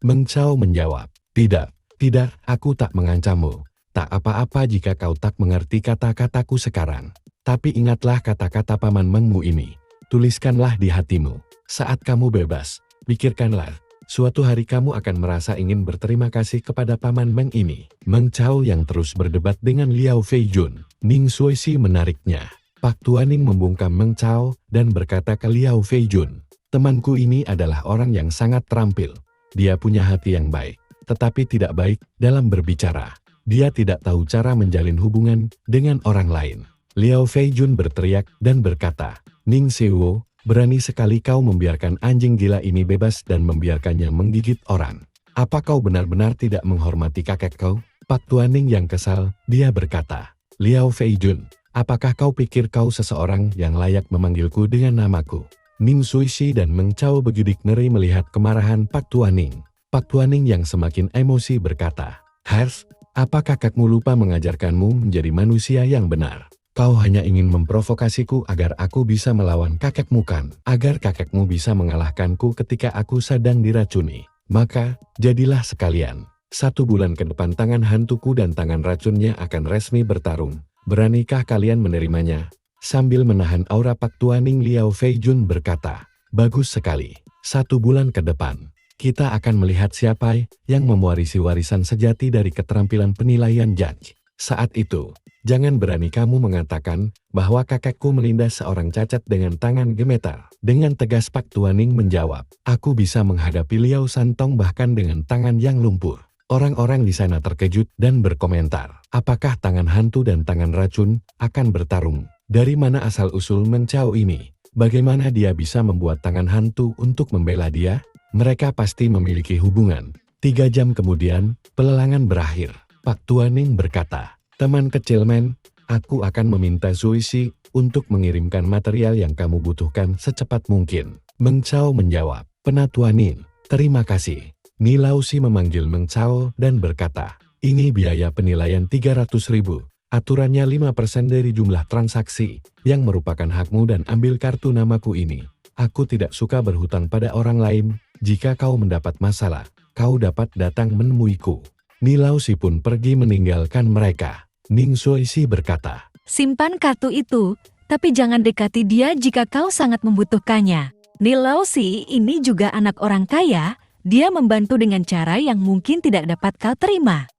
Meng Chao menjawab, tidak, aku tak mengancammu. Tak apa-apa jika kau tak mengerti kata-kataku sekarang. Tapi ingatlah kata-kata paman Mengmu ini. Tuliskanlah di hatimu. Saat kamu bebas, pikirkanlah. Suatu hari kamu akan merasa ingin berterima kasih kepada paman Meng ini. Meng Chao yang terus berdebat dengan Liao Feijun. Ning Xuexi menariknya. Pak Tuaning membungkam Meng Chao dan berkata ke Liao Feijun, temanku ini adalah orang yang sangat terampil. Dia punya hati yang baik, tetapi tidak baik dalam berbicara. Dia tidak tahu cara menjalin hubungan dengan orang lain. Liao Feijun berteriak dan berkata, Ning Sewo, berani sekali kau membiarkan anjing gila ini bebas dan membiarkannya menggigit orang. Apa kau benar-benar tidak menghormati kakek kau? Pak Tuaning yang kesal, dia berkata, Liao Feijun, apakah kau pikir kau seseorang yang layak memanggilku dengan namaku? Ning Xuexi dan Meng Chao bergidik ngeri melihat kemarahan Pak Tuaning. Pak Tuaning yang semakin emosi berkata, Hers, apa kakakmu lupa mengajarkanmu menjadi manusia yang benar? Kau hanya ingin memprovokasiku agar aku bisa melawan kakekmu kan? Agar kakekmu bisa mengalahkanku ketika aku sedang diracuni. Maka, jadilah sekalian. 1 bulan ke depan tangan hantuku dan tangan racunnya akan resmi bertarung. Beranikah kalian menerimanya? Sambil menahan aura Pak Tuaning, Liao Feijun berkata, bagus sekali. 1 bulan ke depan, kita akan melihat siapa yang mewarisi warisan sejati dari keterampilan penilaian judge. Saat itu, jangan berani kamu mengatakan bahwa kakekku melindas seorang cacat dengan tangan gemetar. Dengan tegas Pak Tuaning menjawab, aku bisa menghadapi Liao Santong bahkan dengan tangan yang lumpur. Orang-orang di sana terkejut dan berkomentar, apakah tangan hantu dan tangan racun akan bertarung? Dari mana asal-usul Meng Chao ini? Bagaimana dia bisa membuat tangan hantu untuk membela dia? Mereka pasti memiliki hubungan. 3 jam kemudian, pelelangan berakhir. Pak Tuaning berkata, teman kecil men, aku akan meminta Xuexi untuk mengirimkan material yang kamu butuhkan secepat mungkin. Meng Chao menjawab, Penat Tuaning, terima kasih. Nilausi memanggil Meng Chao dan berkata, ini biaya penilaian 300.000. Aturannya 5% dari jumlah transaksi, yang merupakan hakmu dan ambil kartu namaku ini. Aku tidak suka berhutang pada orang lain. Jika kau mendapat masalah, kau dapat datang menemuiku. Nilausi pun pergi meninggalkan mereka. Ning Xuexi berkata, simpan kartu itu, tapi jangan dekati dia jika kau sangat membutuhkannya. Nilausi ini juga anak orang kaya, dia membantu dengan cara yang mungkin tidak dapat kau terima.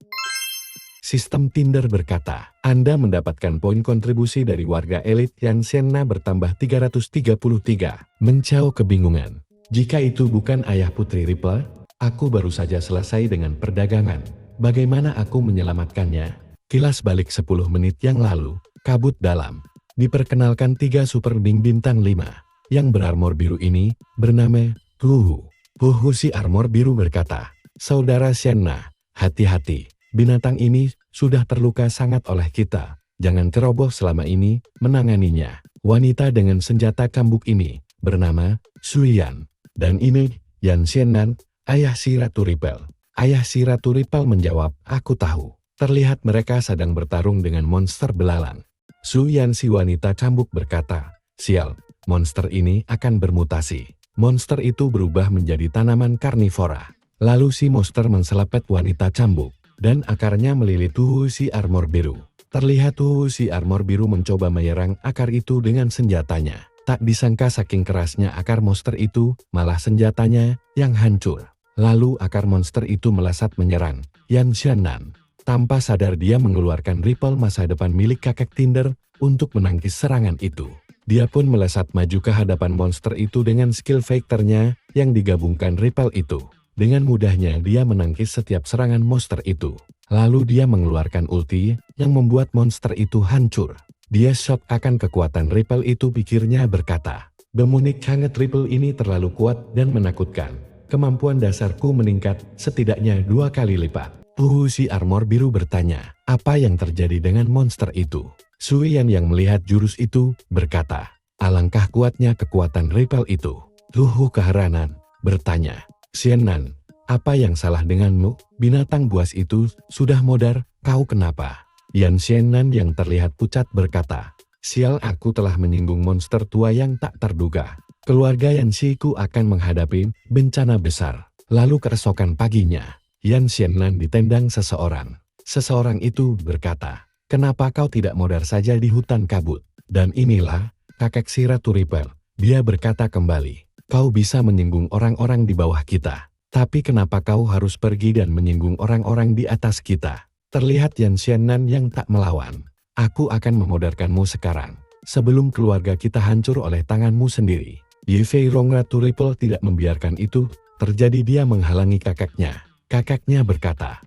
Sistem Tinder berkata, Anda mendapatkan poin kontribusi dari warga elit yang Sienna bertambah 333. Meng Chao kebingungan. Jika itu bukan ayah putri Ripple, aku baru saja selesai dengan perdagangan. Bagaimana aku menyelamatkannya? Kilas balik 10 menit yang lalu, kabut dalam. Diperkenalkan 3 super Bing bintang 5. Yang berarmor biru ini, bernama Huhu. Huhu si armor biru berkata, saudara Sienna, hati-hati. Binatang ini sudah terluka sangat oleh kita. Jangan ceroboh selama ini menanganinya. Wanita dengan senjata cambuk ini bernama Suyan. Dan ini Yan Xiannan, ayah si Ratu Ripple. Ayah si Ratu Ripple menjawab, aku tahu. Terlihat mereka sedang bertarung dengan monster belalang. Suyan si wanita cambuk berkata, sial, monster ini akan bermutasi. Monster itu berubah menjadi tanaman karnivora. Lalu si monster menselepet wanita cambuk. Dan akarnya melilit Huhu si armor biru. Terlihat Huhu si armor biru mencoba menyerang akar itu dengan senjatanya. Tak disangka saking kerasnya akar monster itu, malah senjatanya yang hancur. Lalu akar monster itu melesat menyerang Yan Xiannan. Tanpa sadar dia mengeluarkan Ripple masa depan milik kakek Tinder untuk menangkis serangan itu. Dia pun melesat maju ke hadapan monster itu dengan skill fighternya yang digabungkan Ripple itu. Dengan mudahnya dia menangkis setiap serangan monster itu. Lalu dia mengeluarkan ulti yang membuat monster itu hancur. Dia shock akan kekuatan Ripple itu, pikirnya berkata, Bemunik hangat Ripple ini terlalu kuat dan menakutkan. Kemampuan dasarku meningkat setidaknya 2 kali lipat. Huhu si armor biru bertanya, apa yang terjadi dengan monster itu? Suyan yang melihat jurus itu berkata, alangkah kuatnya kekuatan Ripple itu. Huhu keheranan bertanya, Xiannan, apa yang salah denganmu? Binatang buas itu sudah modar, kau kenapa? Yan Xiannan yang terlihat pucat berkata, sial, aku telah menyinggung monster tua yang tak terduga. Keluarga Yan Xiku akan menghadapi bencana besar. Lalu keesokan paginya, Yan Xiannan ditendang seseorang. Seseorang itu berkata, "Kenapa kau tidak modar saja di hutan kabut?" Dan inilah kakek si Ratu Ripple. Dia berkata kembali, "Kau bisa menyinggung orang-orang di bawah kita. Tapi kenapa kau harus pergi dan menyinggung orang-orang di atas kita?" Terlihat Yan Xiannan yang tak melawan. "Aku akan memodarkanmu sekarang, sebelum keluarga kita hancur oleh tanganmu sendiri." Ye Fei Rong Ratu Ripple tidak membiarkan itu terjadi. Dia menghalangi kakeknya. Kakeknya berkata,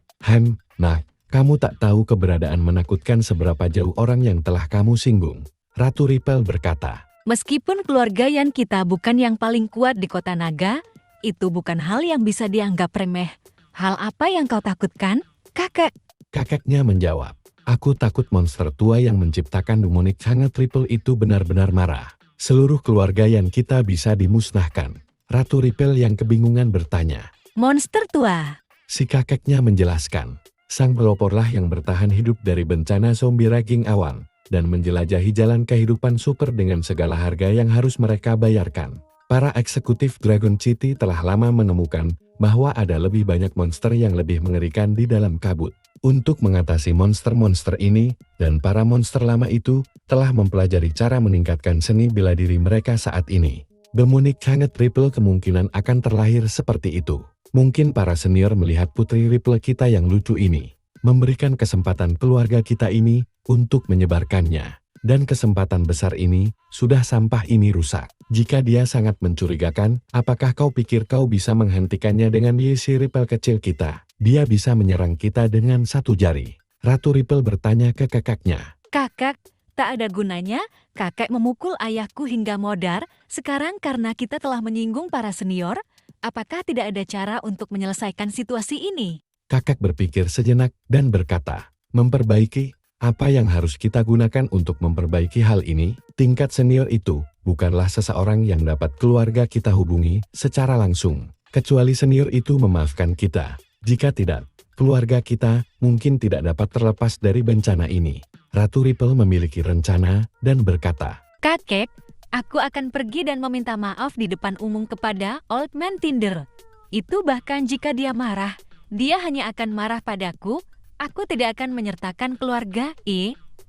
Nah, kamu tak tahu keberadaan menakutkan seberapa jauh orang yang telah kamu singgung." Ratu Ripple berkata, Meskipun keluarga Yan kita bukan yang paling kuat di kota naga, itu bukan hal yang bisa dianggap remeh. Hal apa yang kau takutkan, kakek? Kakeknya menjawab, "Aku takut monster tua yang menciptakan demonik sangat Ripple itu benar-benar marah. Seluruh keluarga Yan kita bisa dimusnahkan." Ratu Ripple yang kebingungan bertanya. Monster tua. Si kakeknya menjelaskan, sang peloporlah yang bertahan hidup dari bencana zombie ranking awan, dan menjelajahi jalan kehidupan super dengan segala harga yang harus mereka bayarkan. Para eksekutif Dragon City telah lama menemukan bahwa ada lebih banyak monster yang lebih mengerikan di dalam kabut. Untuk mengatasi monster-monster ini, dan para monster lama itu telah mempelajari cara meningkatkan seni bela diri mereka saat ini. Demonik Hangat Ripple kemungkinan akan terlahir seperti itu. Mungkin para senior melihat putri Ripple kita yang lucu ini, memberikan kesempatan keluarga kita ini untuk menyebarkannya. Dan kesempatan besar ini, sudah sampah ini rusak. Jika dia sangat mencurigakan, apakah kau pikir kau bisa menghentikannya dengan si Ripple kecil kita? Dia bisa menyerang kita dengan satu jari. Ratu Ripple bertanya ke kakaknya. Kakak, tak ada gunanya kakek memukul ayahku hingga modar. Sekarang karena kita telah menyinggung para senior, apakah tidak ada cara untuk menyelesaikan situasi ini? Kakak berpikir sejenak dan berkata, memperbaiki? Apa yang harus kita gunakan untuk memperbaiki hal ini? Tingkat senior itu bukanlah seseorang yang dapat keluarga kita hubungi secara langsung. Kecuali senior itu memaafkan kita. Jika tidak, keluarga kita mungkin tidak dapat terlepas dari bencana ini. Ratu Ripple memiliki rencana dan berkata, Kakek, aku akan pergi dan meminta maaf di depan umum kepada Old Man Tinder. Itu bahkan jika dia marah, dia hanya akan marah padaku. Aku tidak akan menyertakan keluarga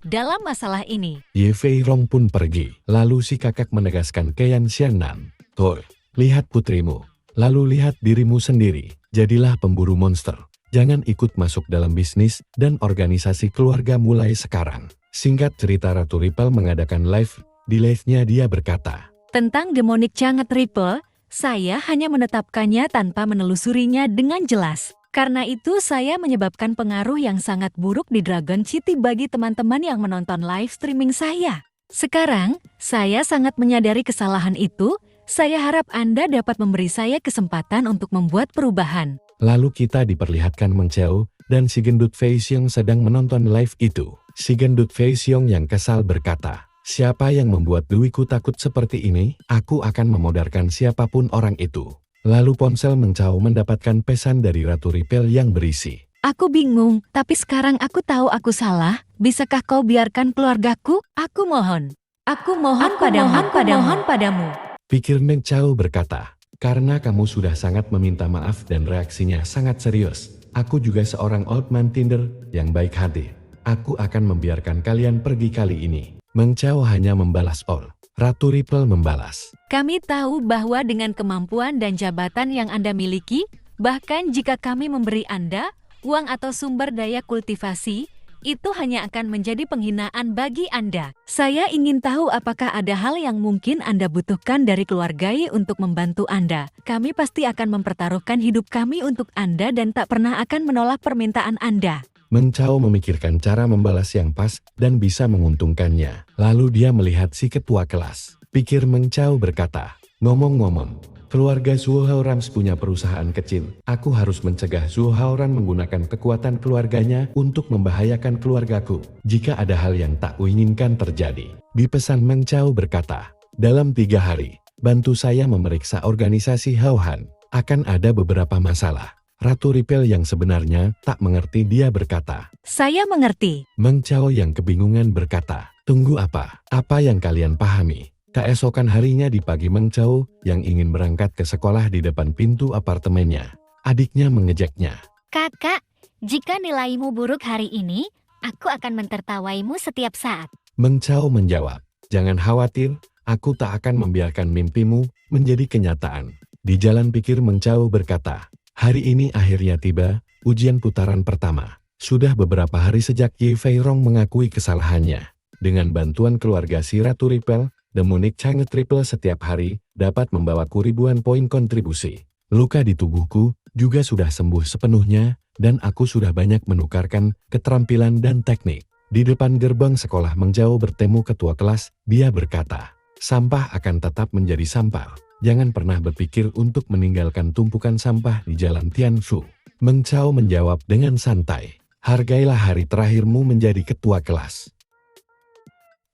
dalam masalah ini. Ye Fei Rong pun pergi. Lalu si kakak menegaskan ke Yan Xiannan. Tuh, lihat putrimu. Lalu lihat dirimu sendiri. Jadilah pemburu monster. Jangan ikut masuk dalam bisnis dan organisasi keluarga mulai sekarang. Singkat cerita, Ratu Ripple mengadakan live. Di live-nya dia berkata, tentang demonik Changet Ripple, saya hanya menetapkannya tanpa menelusurinya dengan jelas. Karena itu saya menyebabkan pengaruh yang sangat buruk di Dragon City bagi teman-teman yang menonton live streaming saya. Sekarang, saya sangat menyadari kesalahan itu. Saya harap Anda dapat memberi saya kesempatan untuk membuat perubahan. Lalu kita diperlihatkan Meng Chao dan si gendut Fei Xiong sedang menonton live itu. Si gendut Fei Xiong yang kesal berkata, siapa yang membuat Dewiku takut seperti ini? Aku akan memodarkan siapapun orang itu. Lalu ponsel Meng Chao mendapatkan pesan dari Ratu Ripple yang berisi. Aku bingung, tapi sekarang aku tahu aku salah. Bisakah kau biarkan keluargaku? Aku mohon. Aku mohon padamu. Pikir Meng Chao berkata, karena kamu sudah sangat meminta maaf dan reaksinya sangat serius. Aku juga seorang Old Man Tinder yang baik hati. Aku akan membiarkan kalian pergi kali ini. Meng Chao hanya membalas all. Ratu Ripple membalas. Kami tahu bahwa dengan kemampuan dan jabatan yang Anda miliki, bahkan jika kami memberi Anda uang atau sumber daya kultivasi, itu hanya akan menjadi penghinaan bagi Anda. Saya ingin tahu apakah ada hal yang mungkin Anda butuhkan dari keluargai untuk membantu Anda. Kami pasti akan mempertaruhkan hidup kami untuk Anda dan tak pernah akan menolak permintaan Anda. Meng Chao memikirkan cara membalas yang pas dan bisa menguntungkannya. Lalu dia melihat si ketua kelas. Pikir Meng Chao berkata, ngomong-ngomong, keluarga Zhuo Haorans punya perusahaan kecil. Aku harus mencegah Zhuo Haoran menggunakan kekuatan keluarganya untuk membahayakan keluargaku. Jika ada hal yang tak kuinginkan terjadi. Di pesan Meng Chao berkata, dalam 3 hari, bantu saya memeriksa organisasi Haohan. Akan ada beberapa masalah. Ratu Ripple yang sebenarnya tak mengerti dia berkata, saya mengerti. Meng Chao yang kebingungan berkata, tunggu apa? Apa yang kalian pahami? Keesokan harinya di pagi Meng Chao yang ingin berangkat ke sekolah di depan pintu apartemennya. Adiknya mengejeknya. Kakak, jika nilaimu buruk hari ini, aku akan mentertawaimu setiap saat. Meng Chao menjawab, jangan khawatir, aku tak akan membiarkan mimpimu menjadi kenyataan. Di jalan pikir Meng Chao berkata, hari ini akhirnya tiba, ujian putaran pertama. Sudah beberapa hari sejak Ye Fei Rong mengakui kesalahannya. Dengan bantuan keluarga si Ratu Ripel, Demonic Chang'e Triple setiap hari dapat membawaku ribuan poin kontribusi. Luka di tubuhku juga sudah sembuh sepenuhnya, dan aku sudah banyak menukarkan keterampilan dan teknik. Di depan gerbang sekolah Meng Chao bertemu ketua kelas, dia berkata, sampah akan tetap menjadi sampah. Jangan pernah berpikir untuk meninggalkan tumpukan sampah di jalan Tianshu. Meng Chao menjawab dengan santai, hargailah hari terakhirmu menjadi ketua kelas.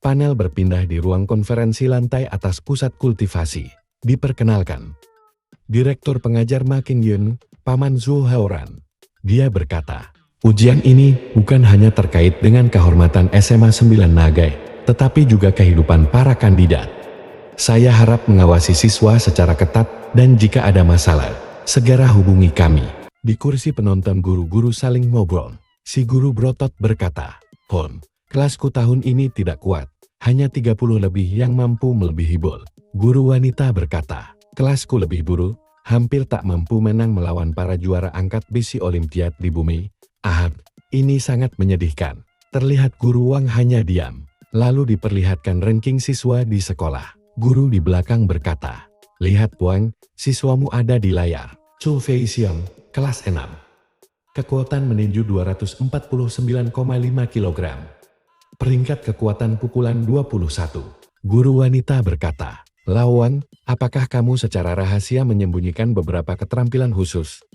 Panel berpindah di ruang konferensi lantai atas pusat kultivasi. Diperkenalkan, Direktur Pengajar Ma Qingyun, Paman Zhu Haoran. Dia berkata, ujian ini bukan hanya terkait dengan kehormatan SMA 9 Nagai, tetapi juga kehidupan para kandidat. Saya harap mengawasi siswa secara ketat, dan jika ada masalah, segera hubungi kami. Di kursi penonton guru-guru saling ngobrol. Si guru berotot berkata, Hon, kelasku tahun ini tidak kuat, hanya 30 lebih yang mampu melebihi Bol. Guru wanita berkata, kelasku lebih buruk, hampir tak mampu menang melawan para juara angkat besi olimpiad di bumi. Ahad, ini sangat menyedihkan. Terlihat guru Wang hanya diam, lalu diperlihatkan ranking siswa di sekolah. Guru di belakang berkata, lihat Wang, siswamu ada di layar. Chu Fei Xiong, kelas 6. Kekuatan meninju 249,5 kg. Peringkat kekuatan pukulan 21. Guru wanita berkata, Lawan, apakah kamu secara rahasia menyembunyikan beberapa keterampilan khusus?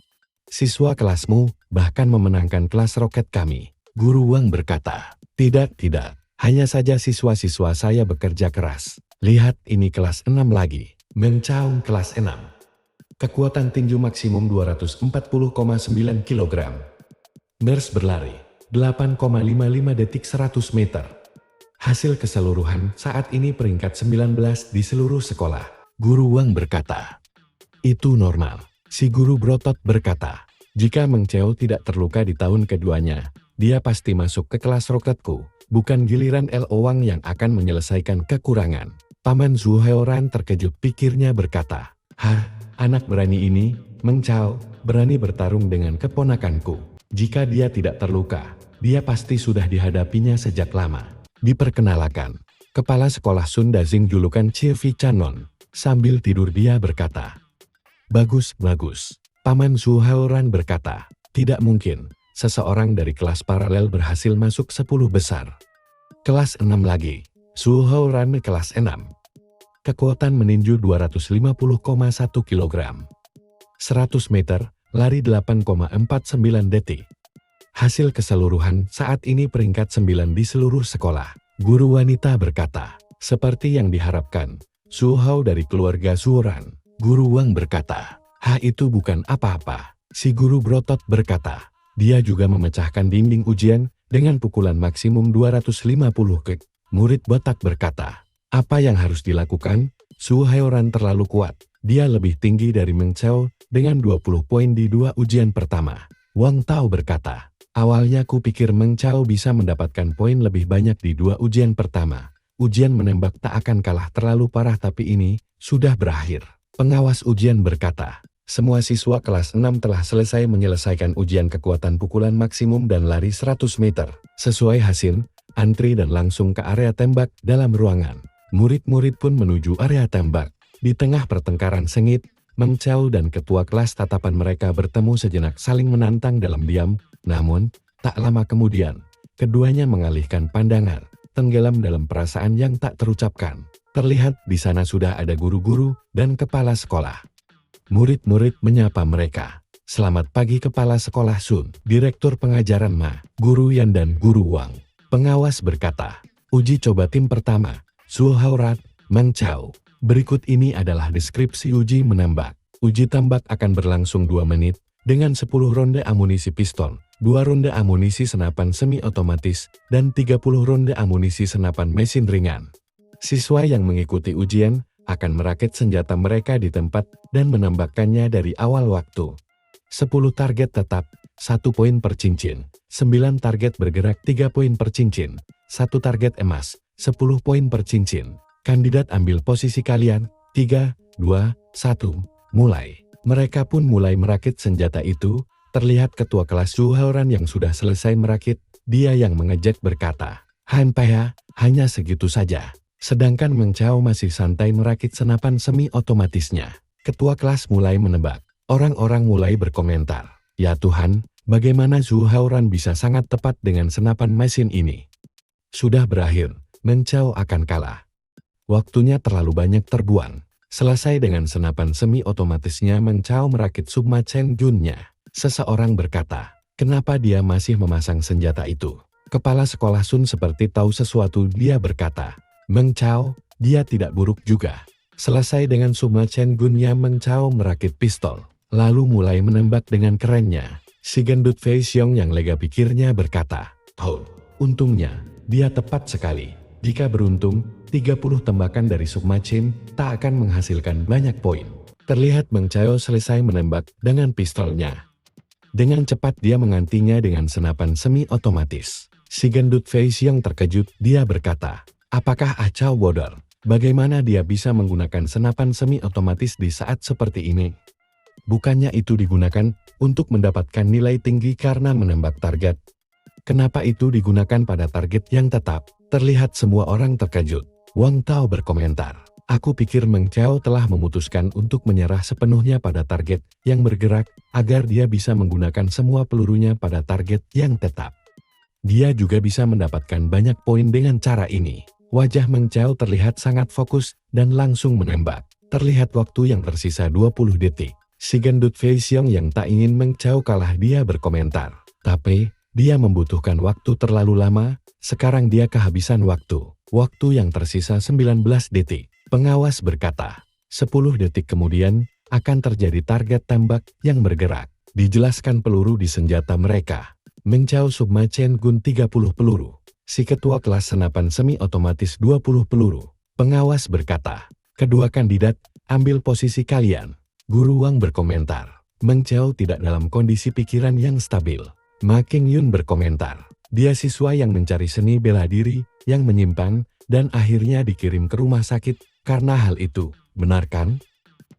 Siswa kelasmu bahkan memenangkan kelas roket kami. Guru Wang berkata, tidak, hanya saja siswa-siswa saya bekerja keras. Lihat ini kelas 6 lagi, Meng Chao kelas 6. Kekuatan tinju maksimum 240,9 kg. Mers berlari, 8,55 detik 100 meter. Hasil keseluruhan saat ini peringkat 19 di seluruh sekolah. Guru Wang berkata, itu normal. Si guru berotot berkata, jika Meng Chao tidak terluka di tahun keduanya, dia pasti masuk ke kelas roketku. Bukan giliran Lo Wang yang akan menyelesaikan kekurangan. Paman Zhu Haoran terkejut, pikirnya berkata, hah, anak berani ini, Meng Chao, berani bertarung dengan keponakanku. Jika dia tidak terluka, dia pasti sudah dihadapinya sejak lama. Diperkenalkan, Kepala Sekolah Sun Dazing julukan Chievi Canon. Sambil tidur dia berkata, bagus. Paman Zhu Haoran berkata, tidak mungkin, seseorang dari kelas paralel berhasil masuk 10 besar. Kelas 6 lagi, Zhu Haoran kelas 6. Kekuatan meninju 250,1 kg. 100 meter, lari 8,49 detik. Hasil keseluruhan saat ini peringkat 9 di seluruh sekolah. Guru wanita berkata, seperti yang diharapkan, Zhu Hao dari keluarga Zuoran. Guru Wang berkata, itu bukan apa-apa. Si guru berotot berkata, dia juga memecahkan dinding ujian dengan pukulan maksimum 250 kek. Murid botak berkata, apa yang harus dilakukan? Zhu Haoran terlalu kuat. Dia lebih tinggi dari Meng Chao dengan 20 poin di 2 ujian pertama. Wang Tao berkata, awalnya ku pikir Meng Chao bisa mendapatkan poin lebih banyak di 2 ujian pertama. Ujian menembak tak akan kalah terlalu parah, tapi ini sudah berakhir. Pengawas ujian berkata, semua siswa kelas 6 telah selesai menyelesaikan ujian kekuatan pukulan maksimum dan lari 100 meter. Sesuai hasil, antri dan langsung ke area tembak dalam ruangan. Murid-murid pun menuju area tembak. Di tengah pertengkaran sengit, Meng Chao dan ketua kelas, tatapan mereka bertemu sejenak saling menantang dalam diam. Namun, tak lama kemudian, keduanya mengalihkan pandangan, tenggelam dalam perasaan yang tak terucapkan. Terlihat di sana sudah ada guru-guru dan kepala sekolah. Murid-murid menyapa mereka. Selamat pagi Kepala Sekolah Sun, Direktur Pengajaran Ma, Guru Yan dan Guru Wang. Pengawas berkata, uji coba tim pertama, Zhu Haoran, Meng Chao. Berikut ini adalah deskripsi uji menembak. Uji tembak akan berlangsung 2 menit, dengan 10 ronde amunisi pistol, 2 ronde amunisi senapan semi-otomatis, dan 30 ronde amunisi senapan mesin ringan. Siswa yang mengikuti ujian akan merakit senjata mereka di tempat dan menembakkannya dari awal waktu. 10 target tetap, 1 poin per cincin. 9 target bergerak 3 poin per cincin. 1 target emas, 10 poin per cincin. Kandidat ambil posisi kalian. 3, 2, 1, mulai. Mereka pun mulai merakit senjata itu. Terlihat ketua kelas Zhu Haoran yang sudah selesai merakit. Dia yang mengejek berkata, "Hanpaya, hanya segitu saja." Sedangkan Meng Chao masih santai merakit senapan semi-otomatisnya. Ketua kelas mulai menebak. Orang-orang mulai berkomentar, "Ya Tuhan, bagaimana Zhu Haoran bisa sangat tepat dengan senapan mesin ini? Sudah berakhir, Meng Chao akan kalah. Waktunya terlalu banyak terbuang." Selesai dengan senapan semi-otomatisnya, Meng Chao merakit Subma Chen Jun-nya. Seseorang berkata, "Kenapa dia masih memasang senjata itu?" Kepala sekolah Sun seperti tahu sesuatu. Dia berkata, "Meng Chao, dia tidak buruk juga." Selesai dengan Subma Chen Jun-nya, Meng Chao merakit pistol, lalu mulai menembak dengan kerennya. Si gendut Fei Xiong yang lega pikirnya berkata, "Oh, untungnya, dia tepat sekali. Jika beruntung, 30 tembakan dari Subma Chen tak akan menghasilkan banyak poin." Terlihat Meng Chao selesai menembak dengan pistolnya. Dengan cepat dia menggantinya dengan senapan semi-otomatis. Si gendut Fei Xiong terkejut. Dia berkata, "Apakah Acau bodoh? Bagaimana dia bisa menggunakan senapan semi-otomatis di saat seperti ini? Bukannya itu digunakan untuk mendapatkan nilai tinggi karena menembak target? Kenapa itu digunakan pada target yang tetap?" Terlihat semua orang terkejut. Wang Tao berkomentar, "Aku pikir Meng Chao telah memutuskan untuk menyerah sepenuhnya pada target yang bergerak agar dia bisa menggunakan semua pelurunya pada target yang tetap. Dia juga bisa mendapatkan banyak poin dengan cara ini." Wajah Meng Chao terlihat sangat fokus dan langsung menembak. Terlihat waktu yang tersisa 20 detik. Si gendut Fei Xiong yang tak ingin Meng Chao kalah, dia berkomentar, "Tapi, dia membutuhkan waktu terlalu lama, sekarang dia kehabisan waktu." Waktu yang tersisa 19 detik. Pengawas berkata, 10 detik kemudian, akan terjadi target tembak yang bergerak. Dijelaskan peluru di senjata mereka. Meng Chao Subma Chen Gun 30 peluru. Si ketua kelas senapan semi-otomatis 20 peluru. Pengawas berkata, "Kedua kandidat, ambil posisi kalian." Guru Wang berkomentar, Meng Chao tidak dalam kondisi pikiran yang stabil. Ma Qingyun berkomentar, dia siswa yang mencari seni bela diri, yang menyimpan, dan akhirnya dikirim ke rumah sakit karena hal itu, benar kan?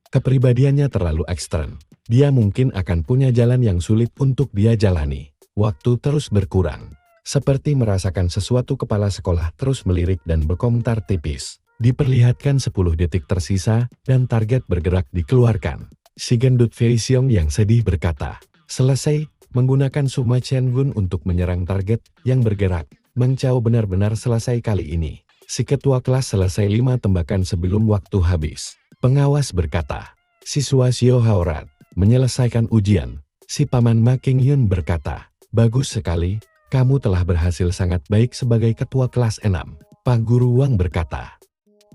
Kepribadiannya terlalu ekstrem. Dia mungkin akan punya jalan yang sulit untuk dia jalani. Waktu terus berkurang. Seperti merasakan sesuatu, kepala sekolah terus melirik dan berkomentar tipis. Diperlihatkan 10 detik tersisa dan target bergerak dikeluarkan. Si gendut Fei Xiong yang sedih berkata, "Selesai, menggunakan Subma Chen Gun untuk menyerang target yang bergerak. Meng Chao benar-benar selesai kali ini." Si ketua kelas selesai 5 tembakan sebelum waktu habis. Pengawas berkata, "Siswa Xiao Haoran menyelesaikan ujian." Si paman Ma Qingyun berkata, "Bagus sekali, kamu telah berhasil sangat baik sebagai ketua kelas 6. Pak Guru Wang berkata,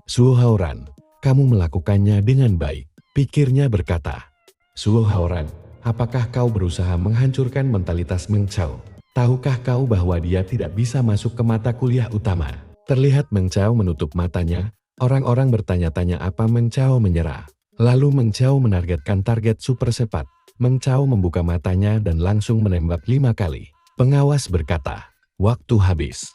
"Zhu Haoran, kamu melakukannya dengan baik." Pikirnya berkata, "Zhu Haoran, apakah kau berusaha menghancurkan mentalitas Meng Chao? Tahukah kau bahwa dia tidak bisa masuk ke mata kuliah utama?" Terlihat Meng Chao menutup matanya. Orang-orang bertanya-tanya apa Meng Chao menyerah. Lalu Meng Chao menargetkan target super cepat. Meng Chao membuka matanya dan langsung menembak 5 kali. Pengawas berkata, "Waktu habis.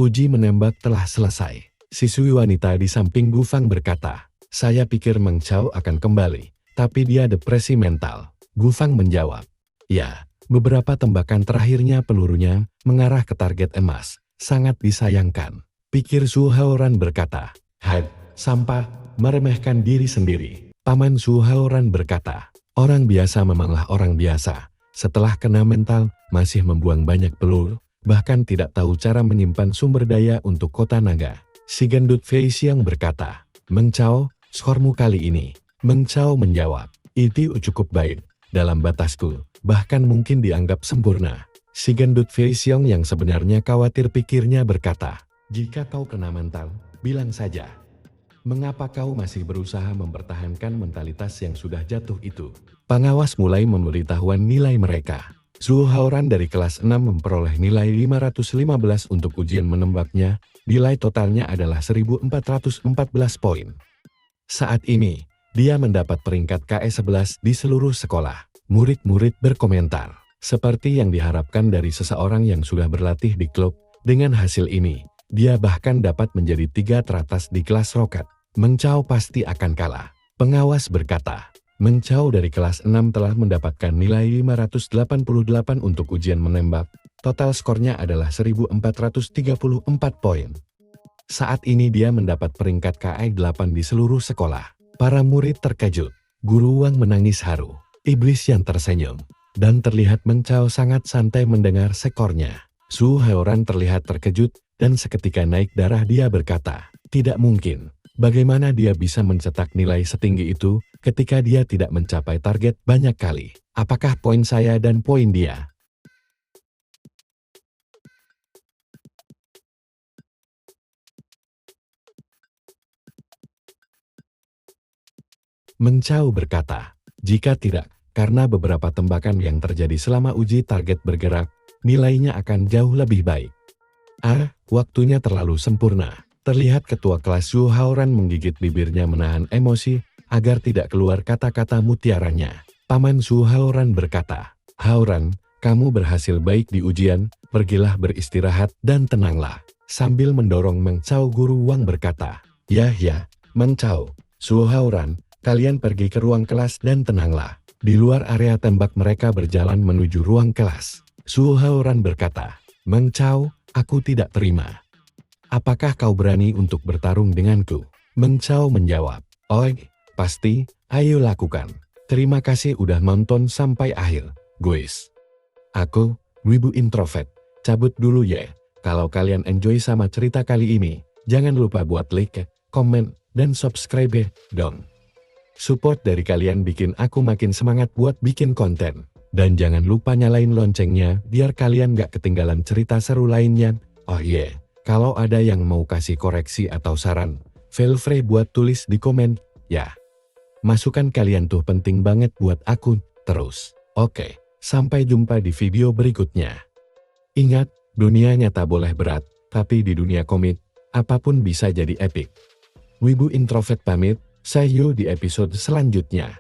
Uji menembak telah selesai." Siswi wanita di samping Gu Fang berkata, "Saya pikir Meng Chao akan kembali, tapi dia depresi mental." Gu Fang menjawab, "Ya, beberapa tembakan terakhirnya pelurunya mengarah ke target emas. Sangat disayangkan." Pikir Zhu Haoran berkata, "Hai, sampah, meremehkan diri sendiri." Paman Zhu Haoran berkata, "Orang biasa memanglah orang biasa. Setelah kena mental, masih membuang banyak peluru, bahkan tidak tahu cara menyimpan sumber daya untuk kota naga." Si gendut Fei Xiong berkata, "Meng Chao, skormu kali ini." Meng Chao menjawab, "Itu cukup baik, dalam batasku, bahkan mungkin dianggap sempurna." Si gendut Fei Xiong yang sebenarnya khawatir, pikirnya berkata, "Jika kau kena mental, bilang saja. Mengapa kau masih berusaha mempertahankan mentalitas yang sudah jatuh itu?" Pengawas mulai memberitahuan nilai mereka. Zhu Haoran dari kelas 6 memperoleh nilai 515 untuk ujian menembaknya. Nilai totalnya adalah 1414 poin. Saat ini, dia mendapat peringkat KE11 di seluruh sekolah. Murid-murid berkomentar, seperti yang diharapkan dari seseorang yang sudah berlatih di klub. Dengan hasil ini, dia bahkan dapat menjadi 3 teratas di kelas roket. Meng Chao pasti akan kalah. Pengawas berkata, Meng Chao dari kelas 6 telah mendapatkan nilai 588 untuk ujian menembak. Total skornya adalah 1434 poin. Saat ini dia mendapat peringkat KI 8 di seluruh sekolah. Para murid terkejut. Guru Wang menangis haru. Iblis yang tersenyum. Dan terlihat Meng Chao sangat santai mendengar skornya. Su Haoran terlihat terkejut dan seketika naik darah. Dia berkata, tidak mungkin. Bagaimana dia bisa mencetak nilai setinggi itu ketika dia tidak mencapai target banyak kali? Apakah poin saya dan poin dia? Meng Chao berkata, jika tidak, karena beberapa tembakan yang terjadi selama uji target bergerak, nilainya akan jauh lebih baik. Waktunya terlalu sempurna. Terlihat ketua kelas Su Haoran menggigit bibirnya menahan emosi, agar tidak keluar kata-kata mutiaranya. Paman Su Haoran berkata, Haoran, kamu berhasil baik di ujian, pergilah beristirahat dan tenanglah. Sambil mendorong Meng Chao, Guru Wang berkata, ya, Meng Chao, Su Haoran, kalian pergi ke ruang kelas dan tenanglah. Di luar area tembak mereka berjalan menuju ruang kelas. Su Haoran berkata, Meng Chao, aku tidak terima. Apakah kau berani untuk bertarung denganku? Meng Chao menjawab, pasti, ayo lakukan. Terima kasih udah nonton sampai akhir, guys. Aku, Wibu Introvert, cabut dulu ya. Kalau kalian enjoy sama cerita kali ini, jangan lupa buat like, komen, dan subscribe dong. Support dari kalian bikin aku makin semangat buat bikin konten. Dan jangan lupa nyalain loncengnya biar kalian gak ketinggalan cerita seru lainnya. Kalau ada yang mau kasih koreksi atau saran, feel free buat tulis di komen, ya. Masukan kalian tuh penting banget buat aku, terus. Sampai jumpa di video berikutnya. Ingat, dunia nyata boleh berat, tapi di dunia komik, apapun bisa jadi epic. Wibu Introvert pamit, see you di episode selanjutnya.